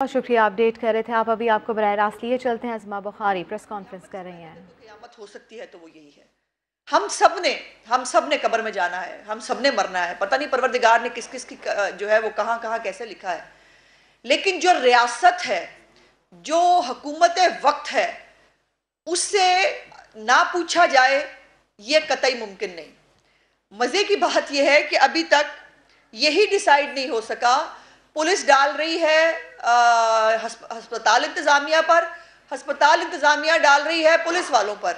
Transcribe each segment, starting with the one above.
बहुत शुक्रिया, अपडेट कर रहे थे आप। अभी आपको बराह रास्त लिए चलते हैं। अज़मा बुखारी प्रेस कॉन्फ्रेंस कर रही हैं। क़यामत हो सकती है तो वो यही है। हम सब ने कब्र में जाना है, हम सब ने मरना है। पता नहीं परवरदिगार ने किस किस की जो है वो कहाँ कहाँ कैसे लिखा है, लेकिन जो रियासत है, जो हुकूमत वक्त है, उससे ना पूछा जाए ये कतई मुमकिन नहीं। मज़े की बात यह है कि अभी तक यही डिसाइड नहीं हो सका। पुलिस डाल रही है हस्पताल इंतज़ामिया पर, हस्पताल इंतज़ामिया डाल रही है पुलिस वालों पर,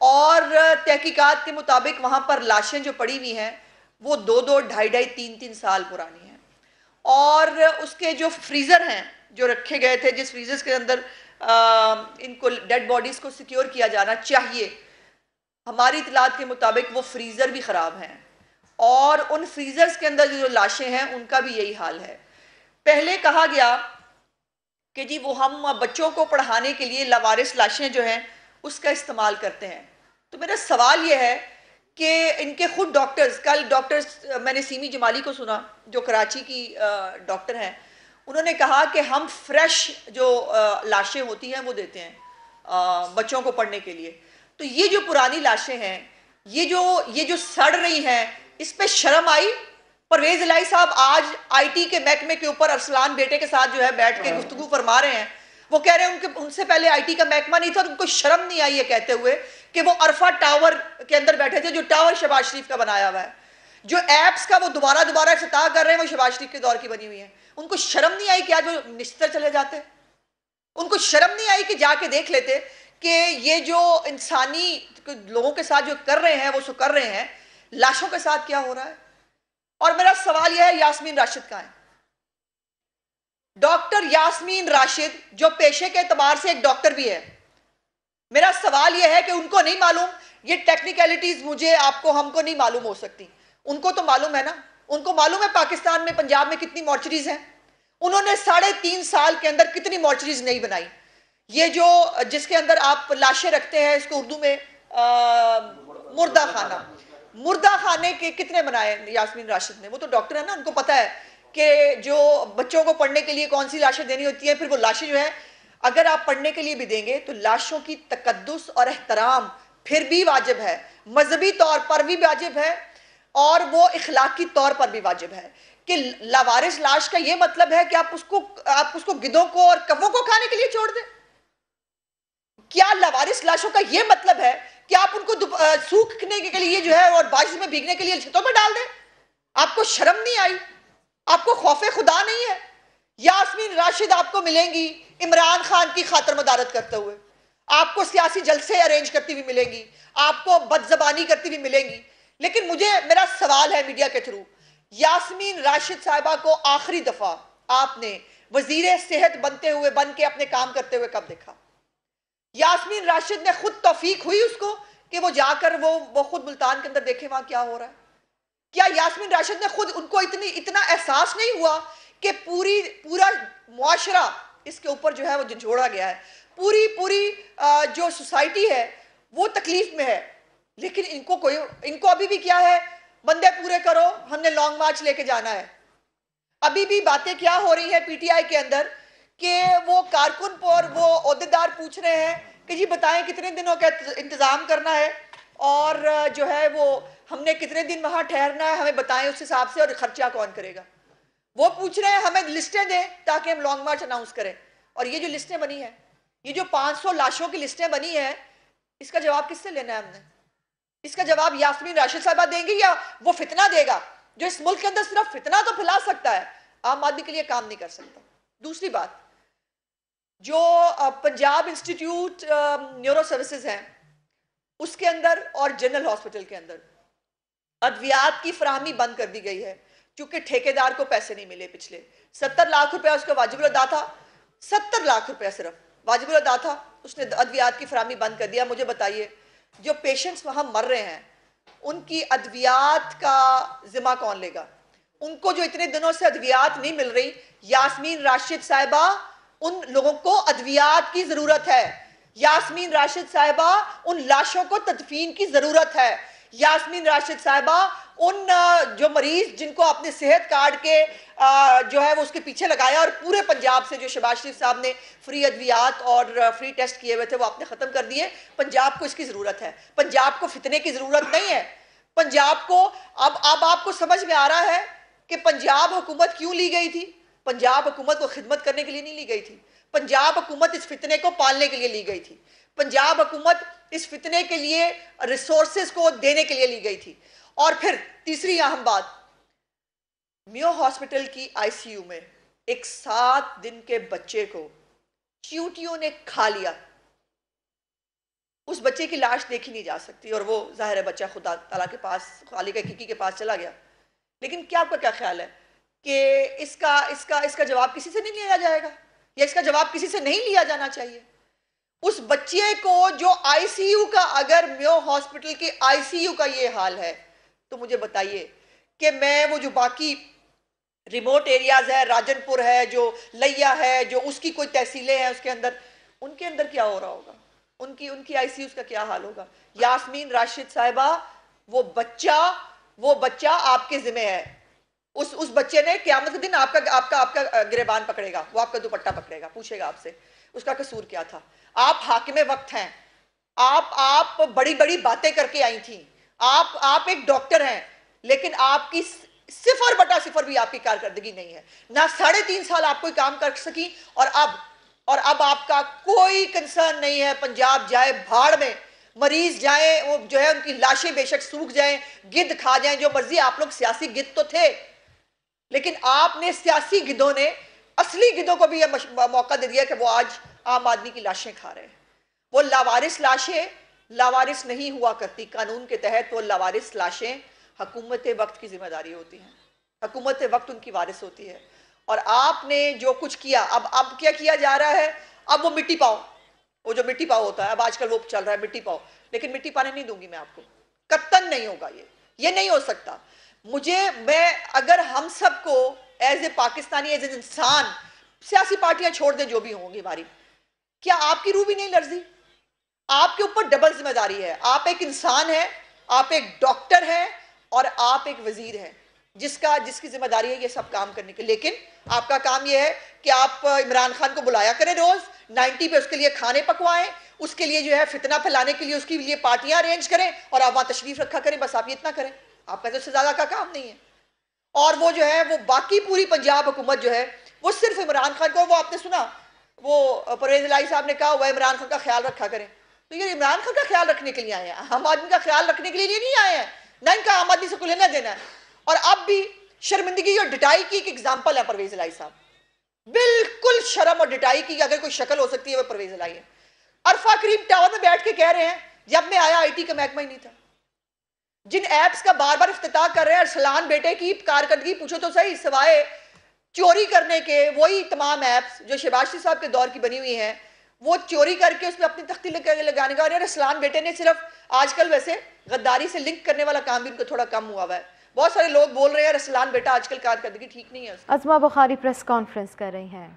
और तहकीकात के मुताबिक वहाँ पर लाशें जो पड़ी हुई हैं वो 2-2, 2.5-2.5, 3-3 साल पुरानी हैं। और उसके जो फ्रीज़र हैं जो रखे गए थे, जिस फ्रीज़र्स के अंदर इनको डेड बॉडीज़ को सिक्योर किया जाना चाहिए, हमारी इतलात के मुताबिक वो फ्रीज़र भी ख़राब हैं, और उन फ्रीज़र्स के अंदर जो लाशें हैं उनका भी यही हाल है। पहले कहा गया कि जी वो हम बच्चों को पढ़ाने के लिए लावारिस लाशें जो हैं उसका इस्तेमाल करते हैं। तो मेरा सवाल ये है कि इनके खुद डॉक्टर्स, कल डॉक्टर्स मैंने सीमी जमाली को सुना जो कराची की डॉक्टर हैं, उन्होंने कहा कि हम फ्रेश जो लाशें होती हैं वो देते हैं बच्चों को पढ़ने के लिए। तो ये जो पुरानी लाशें हैं, ये जो सड़ रही हैं, इस पे शर्म आई? परवेज इलाही साहब आज आईटी के महकमे के ऊपर अरसलान बेटे के साथ जो है बैठ के गुफ्तगू फरमा रहे हैं। वो कह रहे हैं उनसे पहले आईटी का महकमा नहीं था, और उनको शर्म नहीं आई है कहते हुए कि वो अरफा टावर के अंदर बैठे थे, जो टावर शहबाज शरीफ का बनाया हुआ है। जो एप्स का वो दोबारा इफ्तिताह कर रहे हैं वो शहबाज शरीफ के दौर की बनी हुई है। उनको शर्म नहीं आई कि आज वो निश्तर चले जाते? उनको शर्म नहीं आई कि जाके देख लेते कि ये जो इंसानी लोगों के साथ जो कर रहे हैं वो सो कर रहे हैं, लाशों के साथ क्या हो रहा है? और मेरा सवाल यह है, यास्मीन राशिद कहाँ है? डॉक्टर यास्मीन राशिद जो पेशे के एतबार से एक डॉक्टर भी है, मेरा सवाल यह है कि उनको नहीं मालूम? ये टेक्निकलिटीज मुझे आपको हमको नहीं मालूम हो सकती, उनको तो मालूम है ना। उनको मालूम है पाकिस्तान में, पंजाब में कितनी मॉर्चरीज हैं। उन्होंने 3.5 साल के अंदर कितनी मॉर्चरीज नहीं बनाई। ये जो जिसके अंदर आप लाशें रखते हैं, इसको उर्दू में मुर्दा खाना, मुर्दा खाने के कितने बनाए यास्मीन राशिद ने? वो तो डॉक्टर है ना, उनको पता है कि जो बच्चों को पढ़ने के लिए कौन सी लाशें देनी होती है। फिर वो लाशें जो है अगर आप पढ़ने के लिए भी देंगे तो लाशों की तकद्दुस और एहतराम फिर भी वाजिब है, मजहबी तौर पर भी वाजिब है, और वो इखलाकी तौर पर भी वाजिब है कि लावारिस लाश का ये मतलब है कि आप उसको गिद्धों को और कव्वों को खाने के लिए छोड़ दें? क्या लावारिस लाशों का ये मतलब है कि आप उनको सूखने के लिए जो है और बारिश में भीगने के लिए छतों पर डाल दें? आपको शर्म नहीं आई? आपको खौफे खुदा नहीं है? यास्मीन राशिद आपको मिलेंगी इमरान खान की खातर मदारत करते हुए, आपको सियासी जलसे अरेंज करती हुई मिलेंगी, आपको बदजबानी करती हुई मिलेंगी। लेकिन मेरा सवाल है मीडिया के थ्रू, यास्मीन राशिद साहिबा को आखिरी दफा आपने वजीर सेहत बन के अपने काम करते हुए कब देखा? यास्मीन राशिद ने खुद तौफीक हुई उसको कि वो जाकर वो खुद मुल्तान के अंदर देखे वहां क्या हो रहा है? क्या यास्मीन राशिद ने खुद उनको इतना एहसास नहीं हुआ कि पूरा मुआशरा इसके ऊपर जो है वो झंझोड़ा गया है, पूरी जो सोसाइटी है वो तकलीफ में है? लेकिन इनको अभी भी क्या है, बंदे पूरे करो, हमने लॉन्ग मार्च लेके जाना है। अभी भी बातें क्या हो रही है पीटीआई के अंदर कि वो कारकुन पर वो ओहदेदार पूछ रहे हैं कि जी बताएं कितने दिनों का इंतजाम करना है, और जो है वो हमने कितने दिन वहां ठहरना है, हमें बताएं उस हिसाब से, और खर्चा कौन करेगा? वो पूछ रहे हैं हमें लिस्टें दें ताकि हम लॉन्ग मार्च अनाउंस करें। और ये जो लिस्टें बनी है, ये जो 500 लाशों की लिस्टें बनी है, इसका जवाब किससे लेना है हमने? इसका जवाब यास्मीन राशिद साहबा देंगे या वो फितना देगा जो इस मुल्क के अंदर सिर्फ फितना तो फैला सकता है, आम आदमी के लिए काम नहीं कर सकता? दूसरी बात, जो पंजाब इंस्टीट्यूट न्यूरो सर्विसेज है उसके अंदर और जनरल हॉस्पिटल के अंदर अद्वियात की फराहमी बंद कर दी गई है, क्योंकि ठेकेदार को पैसे नहीं मिले। पिछले 70 लाख रुपया उसका वाजिबुल अदा था, 70 लाख रुपया सिर्फ वाजिबुल अदा था, उसने अद्वियात की फराहमी बंद कर दिया। मुझे बताइए, जो पेशेंट्स वहां मर रहे हैं उनकी अद्वियात का जिम्मा कौन लेगा? उनको जो इतने दिनों से अद्वियात नहीं मिल रही, यास्मीन राशिद साहिबा उन लोगों को अद्वियात की जरूरत है। यास्मीन राशिद साहिबा उन लाशों को तदफीन की जरूरत है। यास्मीन राशिद साहिबा उन जो मरीज जिनको आपने सेहत कार्ड के जो है वो उसके पीछे लगाया और पूरे पंजाब से जो शहबाज शरीफ साहब ने फ्री अद्वियात और फ्री टेस्ट किए हुए थे वो आपने खत्म कर दिए। पंजाब को इसकी जरूरत है, पंजाब को फितने की जरूरत नहीं है। पंजाब को अब आपको समझ में आ रहा है कि पंजाब हुकूमत क्यों ली गई थी। पंजाब हुकूमत को खिदमत करने के लिए नहीं ली गई थी, पंजाब हुकूमत इस फितने को पालने के लिए ली गई थी। पंजाब हुकूमत इस फितने के लिए रिसोर्सेज को देने के लिए ली गई थी। और फिर तीसरी अहम बात, मियो हॉस्पिटल की आईसीयू में एक 7 दिन के बच्चे को चींटियों ने खा लिया। उस बच्चे की लाश देखी नहीं जा सकती और वो जाहिर है बच्चा खुदा ताला के पास, खालिक हकीकी के पास चला गया। लेकिन क्या आपका क्या ख्याल है कि इसका इसका इसका जवाब किसी से नहीं लिया जाएगा, या इसका जवाब किसी से नहीं लिया जाना चाहिए? उस बच्चे को जो आईसीयू का, अगर मियो हॉस्पिटल के आईसीयू का ये हाल है तो मुझे बताइए कि मैं वो जो बाकी रिमोट एरियाज है, राजनपुर है, जो लैया है, जो उसकी कोई तहसीलें हैं उसके अंदर, उनके अंदर क्या हो रहा होगा, उनकी आईसीयू का क्या हाल होगा? यास्मीन राशिद साहिबा, वो बच्चा आपके जिम्मे है। उस बच्चे ने क़यामत के दिन आपका गिरेबान पकड़ेगा, वो आपका दुपट्टा पकड़ेगा, पूछेगा आपसे उसका कसूर क्या था। आप हाकिमे वक्त हैं, आप बड़ी बड़ी बातें करके आई थी, आप एक डॉक्टर हैं, लेकिन आपकी 0/0 भी आपकी कारकर्दगी नहीं है। ना 3.5 साल आप कोई काम कर सकी, और अब आपका कोई कंसर्न नहीं है। पंजाब जाए भाड़ में, मरीज जाए, वो जो है उनकी लाशें बेशक सूख जाएं, गिद्ध खा जाएं, जो मर्जी। आप लोग सियासी गिद्ध तो थे, लेकिन आपने सियासी गिद्धों ने असली गिद्धों को भी यह मौका दे दिया कि वो आज आम आदमी की लाशें खा रहे हैं। वो लावारिस लाशें लावारिस नहीं हुआ करती कानून के तहत। वो लावारिस लाशें हुकूमत वक्त की जिम्मेदारी होती हैं, हुकूमत वक्त उनकी वारिस होती है। और आपने जो कुछ किया, अब क्या किया जा रहा है? अब वो मिट्टी पाओ, वो जो मिट्टी पाओ होता है, अब आजकल वो चल रहा है मिट्टी पाओ। लेकिन मिट्टी पाने नहीं दूंगी मैं आपको, कत्तन नहीं होगा ये नहीं हो सकता। मैं अगर हम सबको as a Pakistani, as a इंसान, सियासी पार्टियां छोड़ दें जो भी होंगी हमारी, क्या आपकी रूह भी नहीं लर्जी? आपके ऊपर डबल जिम्मेदारी है। आप एक इंसान हैं, आप एक डॉक्टर हैं, और आप एक वजीर हैं जिसकी जिम्मेदारी है ये सब काम करने की। लेकिन आपका काम यह है कि आप इमरान खान को बुलाया करें रोज 90 पे, उसके लिए खाने पकवाएं, उसके लिए जो है फितना फैलाने के लिए उसके लिए पार्टियां अरेंज करें, और आप वहां तशरीफ रखा करें। बस आप ये इतना करें, आपका तो उससे ज्यादा का काम नहीं है। और वो जो है वो बाकी पूरी पंजाब हुकूमत जो है वो सिर्फ इमरान खान को, वो आपने सुना वो परवेज इलाही साहब ने कहा हुआ इमरान खान का ख्याल रखा करें। तो ये इमरान खान का ख्याल रखने के लिए आए हैं, आम आदमी का ख्याल रखने के लिए नहीं आए हैं, ना इनका आम आदमी से कोई लेना देना है। और अब भी शर्मिंदगी और डिटाई की एक एग्जाम्पल है परवेज इलाही साहब। बिल्कुल शर्म और डिटाई की अगर कोई शक्ल हो सकती है वो परवेज इलाही है। अरफा करीम टावर में बैठ के कह रहे हैं जब मैं आया आईटी का महकमा ही नहीं था। जिन एप्स का बार बार इफ्तिताह कर रहे हैं, अरसलान बेटे की कारकर्दगी पूछो तो सही, सिवाय चोरी करने के वही तमाम एप्स जो शहबाज शरीफ साहब के दौर की बनी हुई हैं, वो चोरी करके उसमें अपनी तख्ती लगाने का। और अरसलान बेटे ने सिर्फ आजकल वैसे गद्दारी से लिंक करने वाला काम भी उनको थोड़ा कम हुआ है। बहुत सारे लोग बोल रहे हैं अरसलान बेटा आजकल कारकर्दगी ठीक नहीं है। अज़मा बुखारी प्रेस कॉन्फ्रेंस कर रही हैं।